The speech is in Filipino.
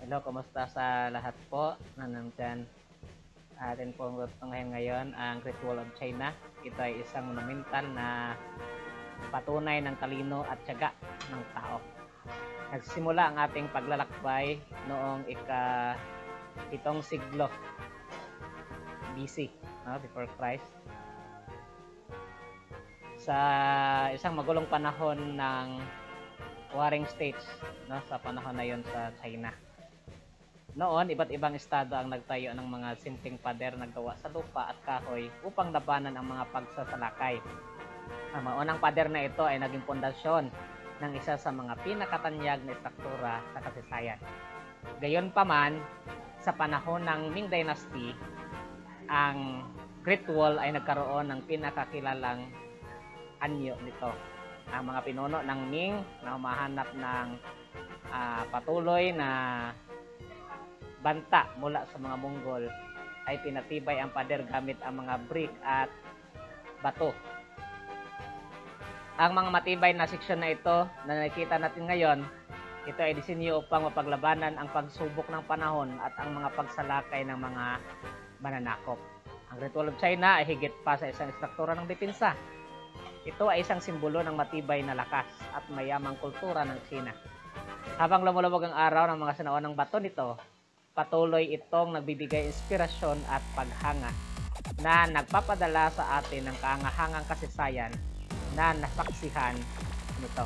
Hello, kumusta sa lahat po na nandyan? Atin pong tutungahin ngayon ang Great Wall of China. Ito ay isang monumental na patunay ng talino at tiyaga ng tao. Nagsimula ang ating paglalakbay noong ika-7 siglo BC, before Christ. Sa isang magulong panahon ng Warring States, sa panahon na yon sa China. Noon, iba't ibang estado ang nagtayo ng mga simpleng pader na gawa sa lupa at kahoy upang labanan ang mga pagsasalakay. Ang mga unang pader na ito ay naging pundasyon ng isa sa mga pinakatanyag na estruktura sa kasaysayan. Gayunpaman, sa panahon ng Ming Dynasty, ang Great Wall ay nagkaroon ng pinakakilalang anyo nito. Ang mga pinuno ng Ming na humahanap ng patuloy na banta mula sa mga Mongol ay pinatibay ang pader gamit ang mga brick at bato. Ang mga matibay na seksyon na ito na nakikita natin ngayon, ito ay disenyo upang mapaglabanan ang pagsubok ng panahon at ang mga pagsalakay ng mga mananakop. Ang Great Wall of China ay higit pa sa isang estruktura ng depensa. Ito ay isang simbolo ng matibay na lakas at mayamang kultura ng China. Habang lumulubog ang araw ng mga sinaunang bato nito, patuloy itong nagbibigay inspirasyon at paghanga na nagpapadala sa atin ng kaangahangang kasaysayan na nasaksihan nito.